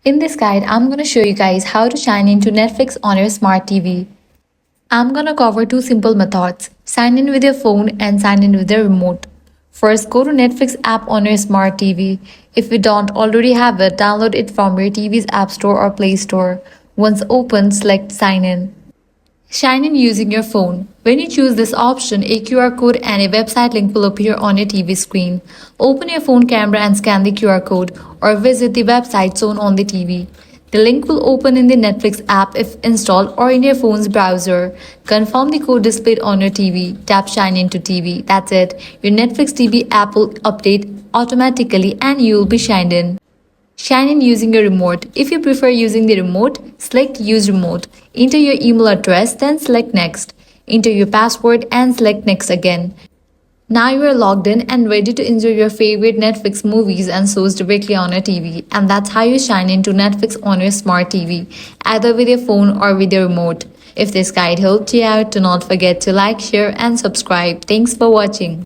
In this guide, I'm going to show you guys how to sign into Netflix on your smart TV. I'm going to cover two simple methods, sign in with your phone and sign in with your remote. First, go to Netflix app on your smart TV. If you don't already have it, download it from your TV's App Store or Play Store. Once open, select sign in. Sign in using your phone. When you choose this option, a QR code and a website link will appear on your TV screen. Open your phone camera and scan the QR code or visit the website shown on the TV. The link will open in the Netflix app if installed or in your phone's browser. Confirm the code displayed on your TV. Tap Sign into TV. That's it. Your Netflix TV app will update automatically and you will be signed in. Sign in using your remote. If you prefer using the remote, select Use Remote. Enter your email address, then select Next. Enter your password and select Next again. Now you are logged in and ready to enjoy your favorite Netflix movies and shows directly on your TV. And that's how you sign into Netflix on your smart TV, either with your phone or with your remote. If this guide helped you out, do not forget to like, share, and subscribe. Thanks for watching.